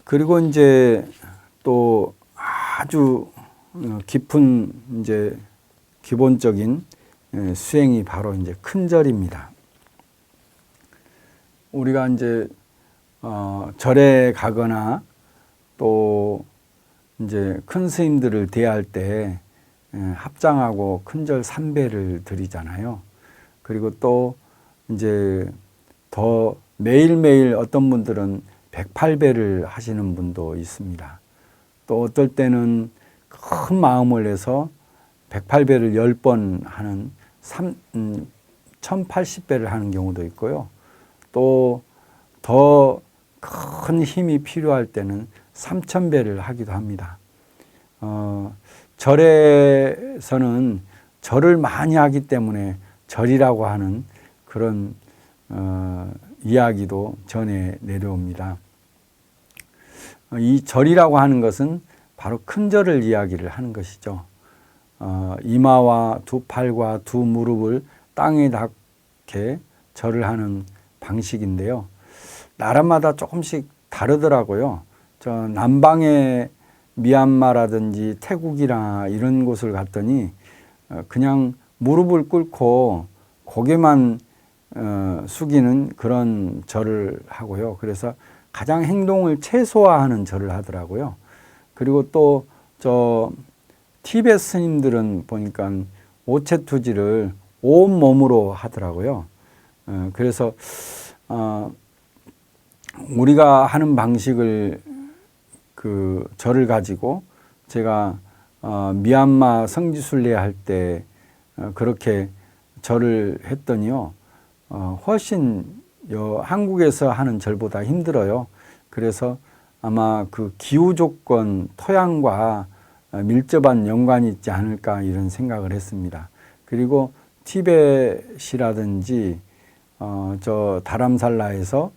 그리고 이제 또 아주 깊은 이제 기본적인 수행이 바로 이제 큰절입니다. 우리가 이제 절에 가거나 또 이제 큰 스님들을 대할 때 합장하고 큰절 3배를 드리잖아요. 그리고 또 이제 더 매일매일 어떤 분들은 108배를 하시는 분도 있습니다. 또 어떨 때는 큰 마음을 내서 108배를 10번 하는 1080배를 하는 경우도 있고요. 또 더 큰 힘이 필요할 때는 3000배를 하기도 합니다. 절에서는 절을 많이 하기 때문에 절이라고 하는 그런 이야기도 전해 내려옵니다. 이 절이라고 하는 것은 바로 큰 절을 이야기를 하는 것이죠. 이마와 두 팔과 두 무릎을 땅에 닿게 절을 하는 방식인데요. 나라마다 조금씩 다르더라고요. 저 남방의 미얀마라든지 태국이나 이런 곳을 갔더니 그냥 무릎을 꿇고 고개만 숙이는 그런 절을 하고요. 그래서 가장 행동을 최소화하는 절을 하더라고요. 그리고 또 저 티베트 스님들은 보니까 오체투지를 온 몸으로 하더라고요. 그래서 우리가 하는 방식을 그 절을 가지고 제가 미얀마 성지순례 할 때 그렇게 절을 했더니요, 훨씬 한국에서 하는 절보다 힘들어요. 그래서 아마 그 기후 조건, 토양과 밀접한 연관이 있지 않을까 이런 생각을 했습니다. 그리고 티벳이라든지 저 다람살라에서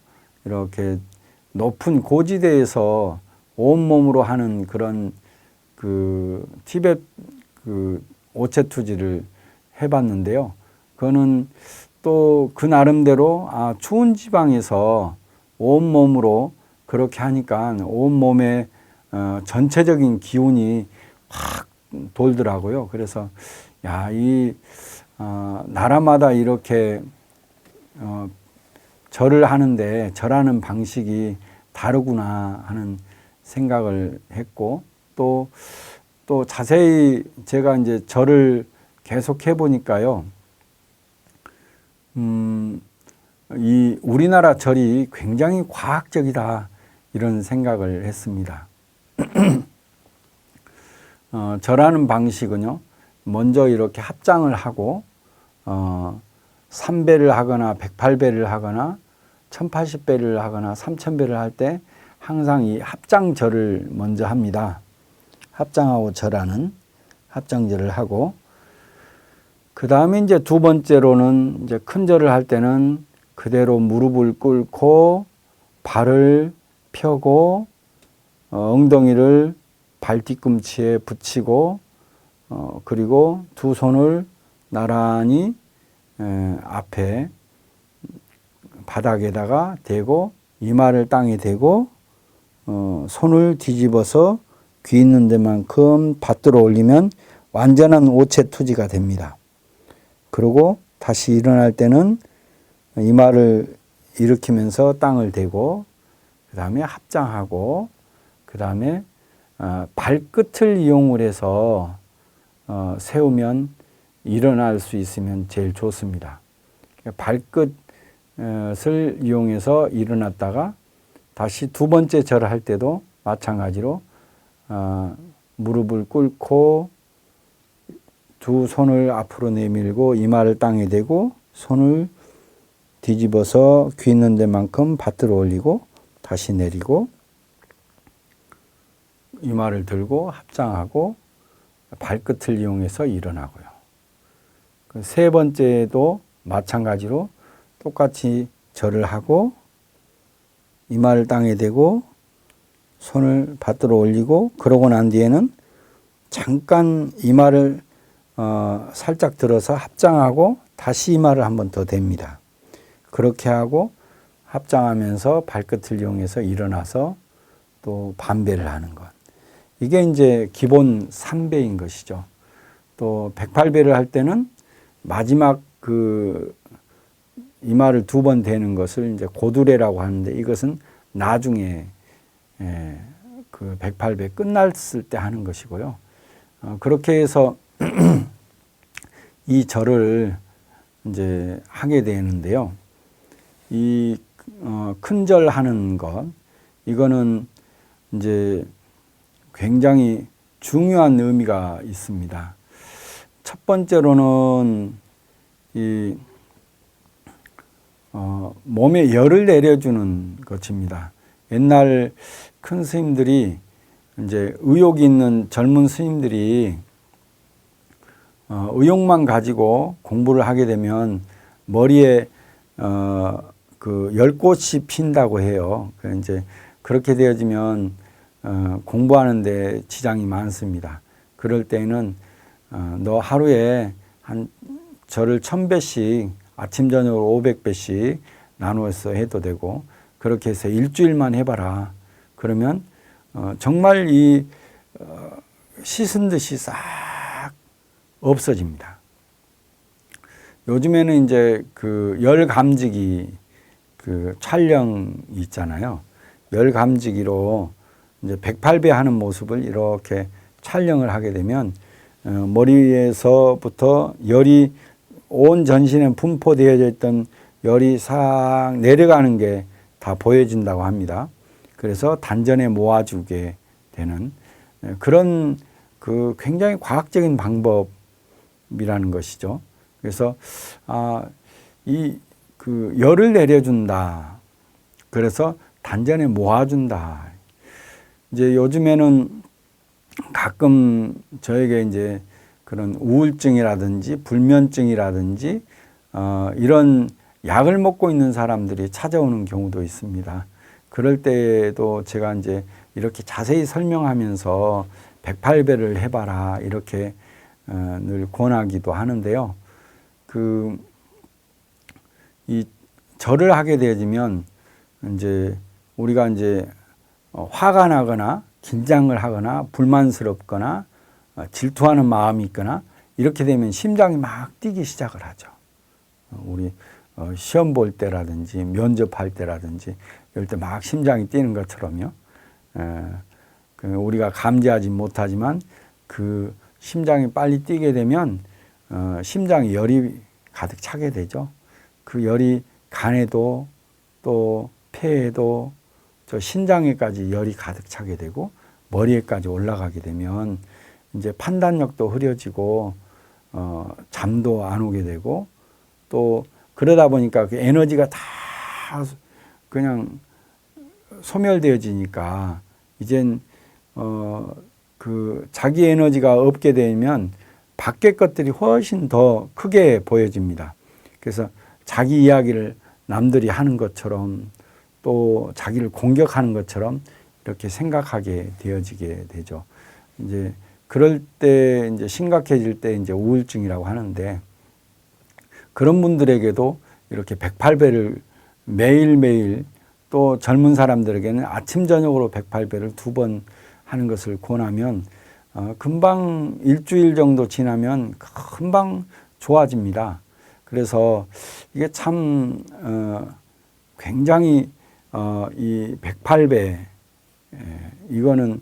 이렇게 높은 고지대에서 온몸으로 하는 그런 그 티벳 그 오체투지를 해봤는데요. 그거는 또 그 나름대로 추운 지방에서 온몸으로 그렇게 하니까 온몸에 전체적인 기운이 확 돌더라고요. 그래서 이 나라마다 이렇게 절을 하는데 절하는 방식이 다르구나 하는 생각을 했고 또 자세히 제가 이제 절을 계속 해보니까요. 이 우리나라 절이 굉장히 과학적이다 이런 생각을 했습니다. 절하는 방식은요, 먼저 이렇게 합장을 하고 3배를 하거나 108배를 하거나 1080배를 하거나 3000배를 할 때 항상 이 합장절을 먼저 합니다. 합장하고 절하는 합장절을 하고, 그 다음에 이제 두 번째로는 이제 큰 절을 할 때는 그대로 무릎을 꿇고 발을 펴고 엉덩이를 발 뒤꿈치에 붙이고 그리고 두 손을 나란히 앞에 바닥에다가 대고 이마를 땅에 대고 손을 뒤집어서 귀 있는 데만큼 받들어 올리면 완전한 오체투지가 됩니다. 그리고 다시 일어날 때는 이마를 일으키면서 땅을 대고 그 다음에 합장하고 그 다음에 발끝을 이용을 해서 세우면 일어날 수 있으면 제일 좋습니다. 발끝을 이용해서 일어났다가 다시 두 번째 절을 할 때도 마찬가지로 무릎을 꿇고 두 손을 앞으로 내밀고 이마를 땅에 대고 손을 뒤집어서 귀 있는 데만큼 받들어 올리고 다시 내리고 이마를 들고 합장하고 발끝을 이용해서 일어나고요. 세 번째도 마찬가지로 똑같이 절을 하고 이마를 땅에 대고 손을 받들어 올리고 그러고 난 뒤에는 잠깐 이마를 살짝 들어서 합장하고 다시 이마를 한 번 더 댑니다. 그렇게 하고 합장하면서 발끝을 이용해서 일어나서 또 반배를 하는 것. 이게 이제 기본 3배인 것이죠. 또 108배를 할 때는 마지막 그 이마를 2번 대는 것을 이제 고두례라고 하는데 이것은 나중에 그 108배 끝났을 때 하는 것이고요. 그렇게 해서 이 절을 이제 하게 되는데요. 이 큰 절 하는 것, 이거는 이제 굉장히 중요한 의미가 있습니다. 첫 번째로는 이 몸에 열을 내려주는 것입니다. 옛날 큰 스님들이 이제 의욕이 있는 젊은 스님들이 의욕만 가지고 공부를 하게 되면 머리에 그 열꽃이 핀다고 해요. 이제 그렇게 되어지면 공부하는데 지장이 많습니다. 그럴 때는 너 하루에 한 절을 1000배씩 아침 저녁으로 500배씩 나누어서 해도 되고 그렇게 해서 일주일만 해봐라. 그러면 정말 이 씻은 듯이 싹 없어집니다. 요즘에는 이제 그 열 감지기 그 촬영 있잖아요. 열 감지기로 이제 108배 하는 모습을 이렇게 촬영을 하게 되면 머리에서부터 열이 온 전신에 분포되어져 있던 열이 싹 내려가는 게 다 보여진다고 합니다. 그래서 단전에 모아주게 되는 그런 그 굉장히 과학적인 방법이라는 것이죠. 그래서 이 그 열을 내려준다. 그래서 단전에 모아준다. 이제 요즘에는 가끔 저에게 이제 그런 우울증이라든지 불면증이라든지 이런 약을 먹고 있는 사람들이 찾아오는 경우도 있습니다. 그럴 때에도 제가 이제 이렇게 자세히 설명하면서 108배를 해봐라 이렇게 늘 권하기도 하는데요. 이 절을 하게 되어지면 이제 우리가 이제 화가 나거나 긴장을 하거나 불만스럽거나 질투하는 마음이 있거나 이렇게 되면 심장이 막 뛰기 시작을 하죠. 우리 시험 볼 때라든지 면접할 때라든지 이럴 때 막 심장이 뛰는 것처럼요. 우리가 감지하지 못하지만 그 심장이 빨리 뛰게 되면 심장에 열이 가득 차게 되죠. 그 열이 간에도 또 폐에도 저 신장에까지 열이 가득 차게 되고 머리에까지 올라가게 되면 이제 판단력도 흐려지고 잠도 안 오게 되고 또 그러다 보니까 그 에너지가 다 그냥 소멸되어지니까 이젠 그 자기 에너지가 없게 되면 밖의 것들이 훨씬 더 크게 보여집니다. 그래서 자기 이야기를 남들이 하는 것처럼 또 자기를 공격하는 것처럼 이렇게 생각하게 되어지게 되죠. 이제 그럴 때 이제 심각해질 때 이제 우울증이라고 하는데 그런 분들에게도 이렇게 108배를 매일매일 또 젊은 사람들에게는 아침 저녁으로 108배를 2번 하는 것을 권하면 금방 일주일 정도 지나면 금방 좋아집니다. 그래서 이게 참 굉장히 이 108배 이거는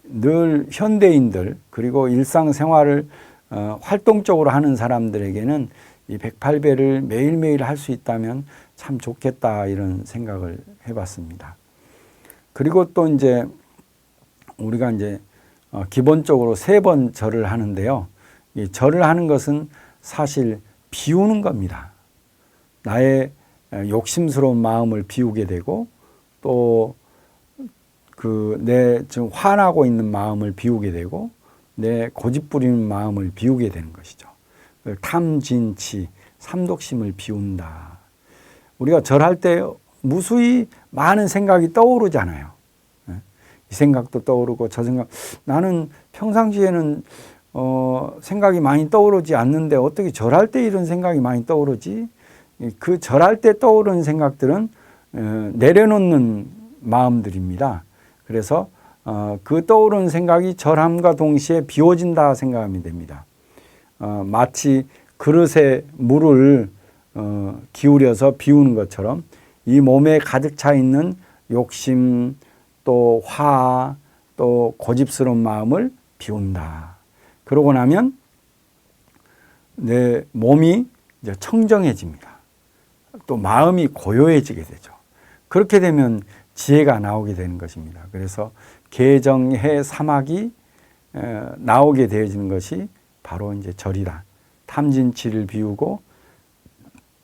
늘 현대인들 그리고 일상생활을 활동적으로 하는 사람들에게는 이 108배를 매일매일 할 수 있다면 참 좋겠다 이런 생각을 해봤습니다. 그리고 또 이제 우리가 이제 기본적으로 3번 절을 하는데요. 이 절을 하는 것은 사실 비우는 겁니다. 나의 욕심스러운 마음을 비우게 되고 또 그 내 지금 화나고 있는 마음을 비우게 되고 내 고집부리는 마음을 비우게 되는 것이죠. 탐진치, 삼독심을 비운다. 우리가 절할 때 무수히 많은 생각이 떠오르잖아요. 이 생각도 떠오르고 저 생각, 나는 평상시에는 생각이 많이 떠오르지 않는데 어떻게 절할 때 이런 생각이 많이 떠오르지? 그 절할 때 떠오르는 생각들은 내려놓는 마음들입니다. 그래서 그 떠오르는 생각이 절함과 동시에 비워진다 생각하면 됩니다. 마치 그릇에 물을 기울여서 비우는 것처럼 이 몸에 가득 차 있는 욕심, 또 화, 또 고집스러운 마음을 비운다. 그러고 나면 내 몸이 이제 청정해집니다. 또 마음이 고요해지게 되죠. 그렇게 되면 지혜가 나오게 되는 것입니다. 그래서 계정해 사막이 나오게 되어지는 것이 바로 이제 절이다. 탐진치를 비우고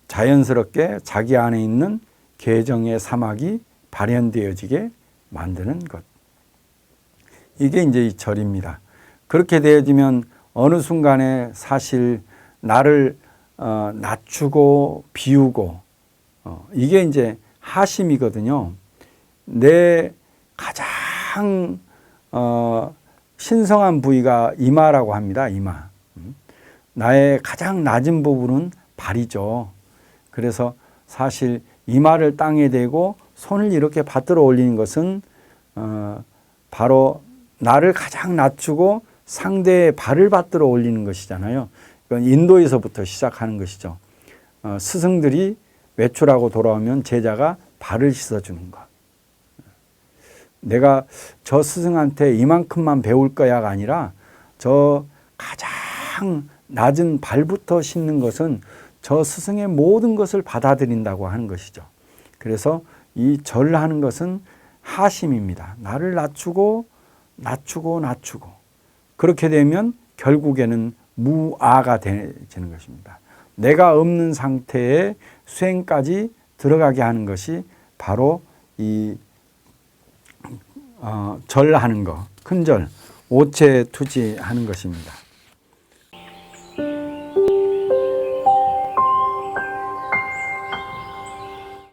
자연스럽게 자기 안에 있는 계정의 사막이 발현되어지게 만드는 것. 이게 이제 이 절입니다. 그렇게 되어지면 어느 순간에 사실 나를 낮추고 비우고 이게 이제 하심이거든요. 내 가장 신성한 부위가 이마라고 합니다. 이마. 나의 가장 낮은 부분은 발이죠. 그래서 사실 이마를 땅에 대고 손을 이렇게 받들어 올리는 것은 바로 나를 가장 낮추고 상대의 발을 받들어 올리는 것이잖아요. 이건 인도에서부터 시작하는 것이죠. 스승들이 외출하고 돌아오면 제자가 발을 씻어주는 것. 내가 저 스승한테 이만큼만 배울 거야가 아니라 저 가장 낮은 발부터 씻는 것은 저 스승의 모든 것을 받아들인다고 하는 것이죠. 그래서 이 절하는 것은 하심입니다. 나를 낮추고 그렇게 되면 결국에는 무아가 되는 것입니다. 내가 없는 상태의 수행까지 들어가게 하는 것이 바로 이 절하는 것, 큰절, 오체투지하는 것입니다.